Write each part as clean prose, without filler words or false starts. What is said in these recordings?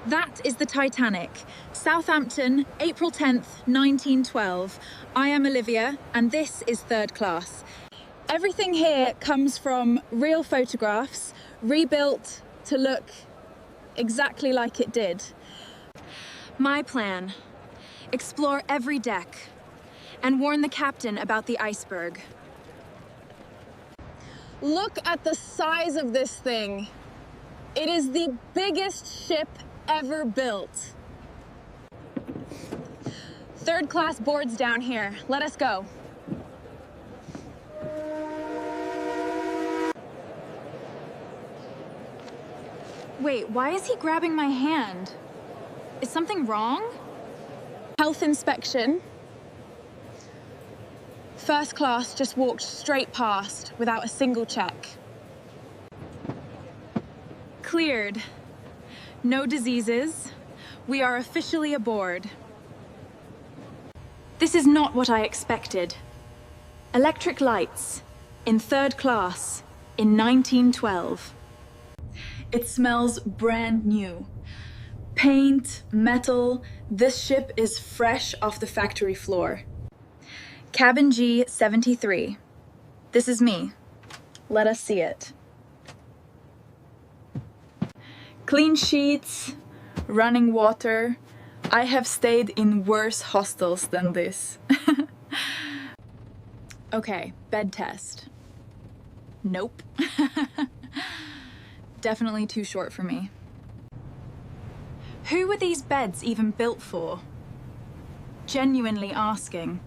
That is the Titanic. Southampton, April 10th, 1912. I am Olivia, and this is Third Class. Everything here comes from real photographs, rebuilt to look exactly like it did. My plan: explore every deck and warn the captain about the iceberg. Look at the size of this thing. It is the biggest ship ever built. Third class boards down here. Let us go. Wait, why is he grabbing my hand? Is something wrong? Health inspection. First class just walked straight past without a single check. Cleared. No diseases. We are officially aboard. This is not what I expected. Electric lights in third class in 1912. It smells brand new. Paint, metal, this ship is fresh off the factory floor. Cabin G73. This is me. Let us see it. Clean sheets, running water. I have stayed in worse hostels than this. Okay, bed test. Nope. Definitely too short for me. Who were these beds even built for? Genuinely asking.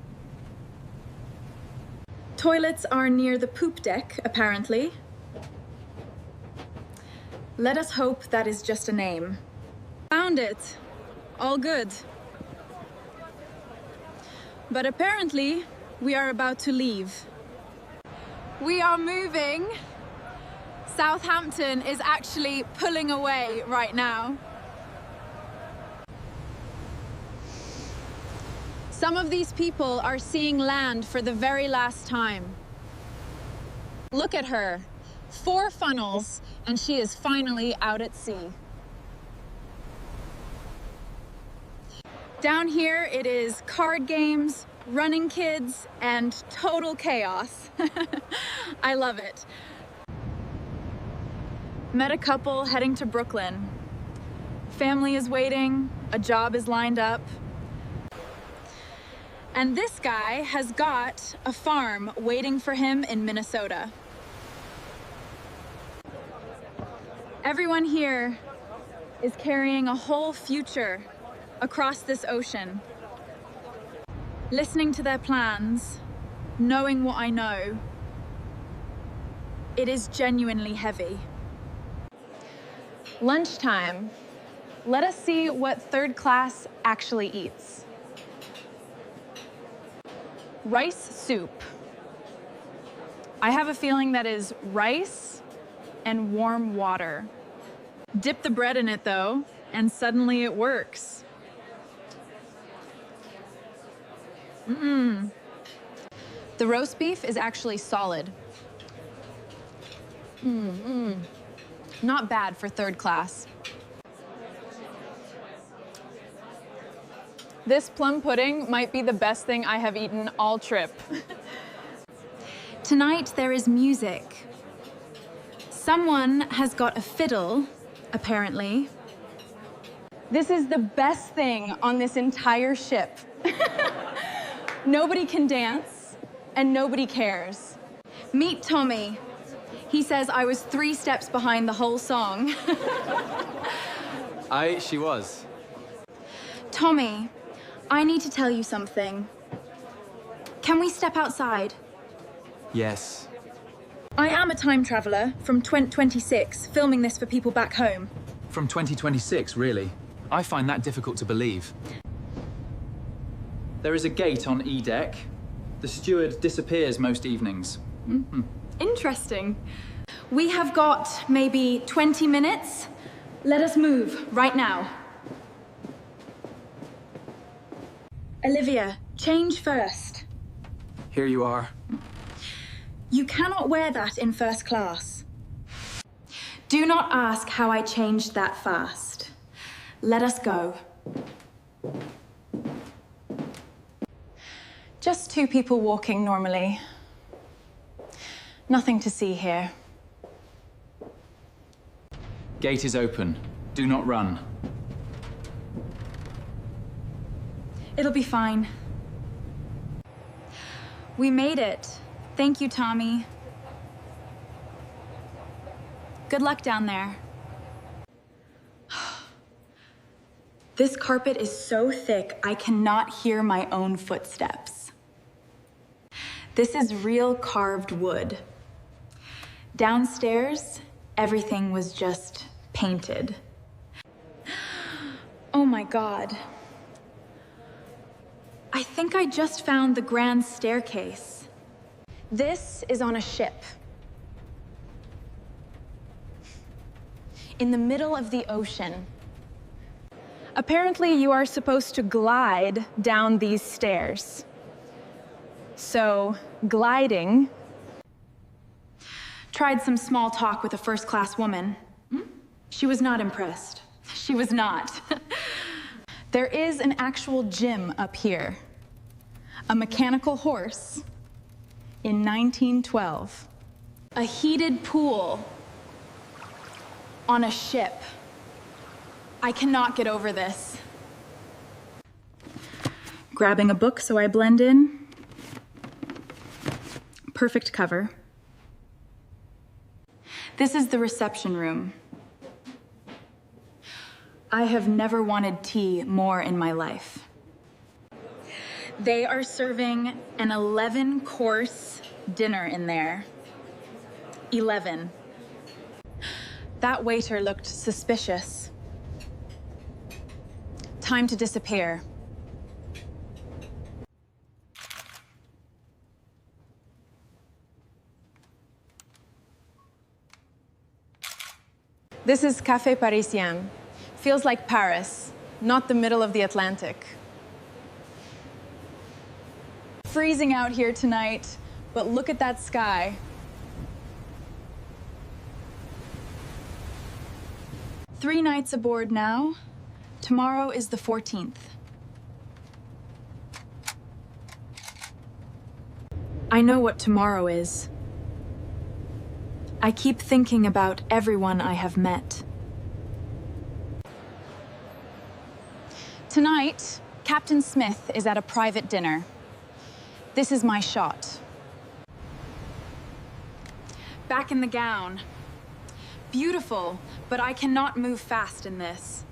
Toilets are near the poop deck, apparently. Let us hope that is just a name. Found it. All good. But apparently, we are about to leave. We are moving. Southampton is actually pulling away right now. Some of these people are seeing land for the very last time. Look at her. 4 funnels, and she is finally out at sea. Down here, it is card games, running kids, and total chaos. I love it. Met a couple heading to Brooklyn. Family is waiting, a job is lined up. And this guy has got a farm waiting for him in Minnesota. Everyone here is carrying a whole future across this ocean. Listening to their plans, knowing what I know, it is genuinely heavy. Lunchtime. Let us see what third class actually eats. Rice soup. I have a feeling that is rice and warm water. Dip the bread in it though, and suddenly it works. The roast beef is actually solid. Not bad for third class. This plum pudding might be the best thing I have eaten all trip. Tonight there is music. Someone has got a fiddle, apparently. This is the best thing on this entire ship. Nobody can dance, and nobody cares. Meet Tommy. He says I was 3 steps behind the whole song. She was. Tommy, I need to tell you something. Can we step outside? Yes. I am a time traveler from 2026, filming this for people back home. From 2026, really? I find that difficult to believe. There is a gate on E deck. The steward disappears most evenings. Interesting. We have got maybe 20 minutes. Let us move right now. Olivia, change first. Here you are. You cannot wear that in first class. Do not ask how I changed that fast. Let us go. Just two people walking normally. Nothing to see here. Gate is open. Do not run. It'll be fine. We made it. Thank you, Tommy. Good luck down there. This carpet is so thick, I cannot hear my own footsteps. This is real carved wood. Downstairs, everything was just painted. Oh my God. I think I just found the grand staircase. This is on a ship. In the middle of the ocean. Apparently, you are supposed to glide down these stairs. So, gliding. Tried some small talk with a first-class woman. She was not impressed. She was not. There is an actual gym up here. A mechanical horse in 1912. A heated pool on a ship. I cannot get over this. Grabbing a book so I blend in. Perfect cover. This is the reception room. I have never wanted tea more in my life. They are serving an 11-course dinner in there. 11. That waiter looked suspicious. Time to disappear. This is Café Parisien. Feels like Paris, not the middle of the Atlantic. Freezing out here tonight, but look at that sky. Three nights aboard now. Tomorrow is the 14th. I know what tomorrow is. I keep thinking about everyone I have met. Tonight, Captain Smith is at a private dinner. This is my shot. Back in the gown. Beautiful, but I cannot move fast in this.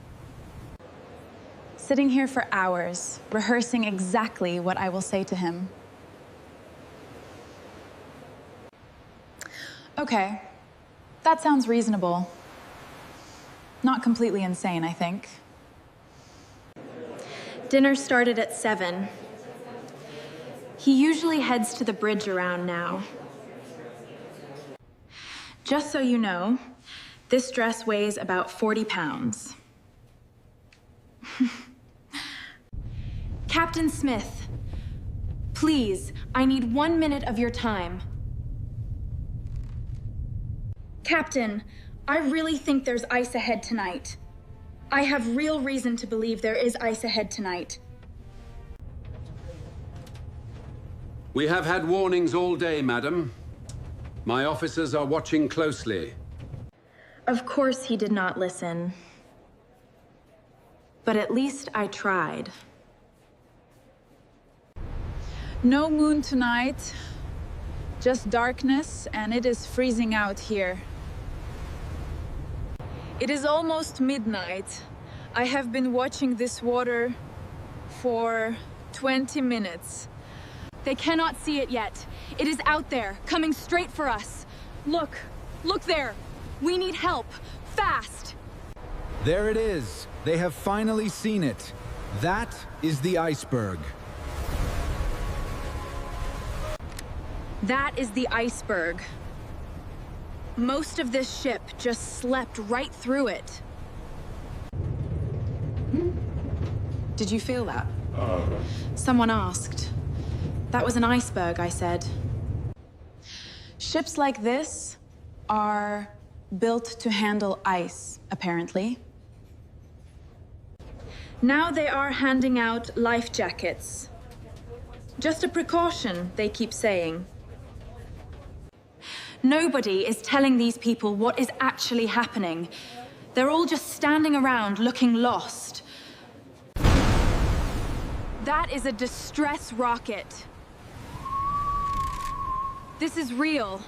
Sitting here for hours, rehearsing exactly what I will say to him. Okay, that sounds reasonable. Not completely insane, I think. Dinner started at 7. He usually heads to the bridge around now. Just so you know, this dress weighs about 40 pounds. Captain Smith, please, I need 1 minute of your time. Captain, I really think there's ice ahead tonight. I have real reason to believe there is ice ahead tonight. We have had warnings all day, madam. My officers are watching closely. Of course he did not listen. But at least I tried. No moon tonight, just darkness, and it is freezing out here. It is almost midnight. I have been watching this water for 20 minutes. They cannot see it yet. It is out there, coming straight for us. Look, look there. We need help, fast. There it is. They have finally seen it. That is the iceberg. That is the iceberg. Most of this ship just slept right through it. Did you feel that? Someone asked. That was an iceberg, I said. Ships like this are built to handle ice, apparently. Now they are handing out life jackets. Just a precaution, they keep saying. Nobody is telling these people what is actually happening. They're all just standing around looking lost. That is a distress rocket. This is real.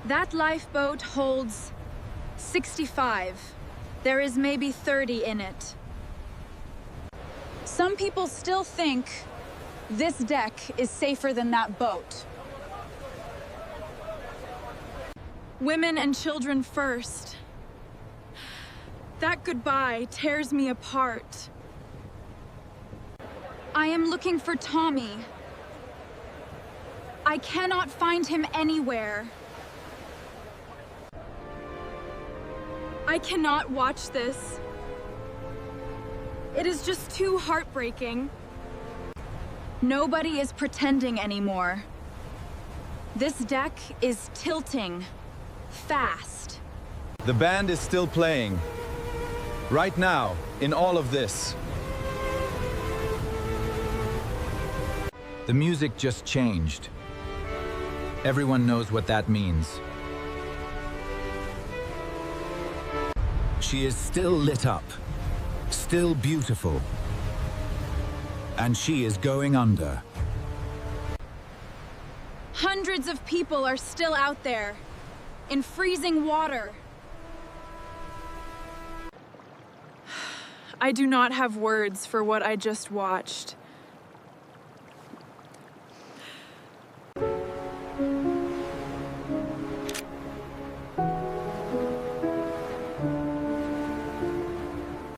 That lifeboat holds 65. There is maybe 30 in it. Some people still think this deck is safer than that boat. Women and children first. That goodbye tears me apart. I am looking for Tommy. I cannot find him anywhere. I cannot watch this. It is just too heartbreaking. Nobody is pretending anymore. This deck is tilting fast. The band is still playing. Right now, in all of this. The music just changed. Everyone knows what that means. She is still lit up, still beautiful. And she is going under. Hundreds of people are still out there, in freezing water. I do not have words for what I just watched.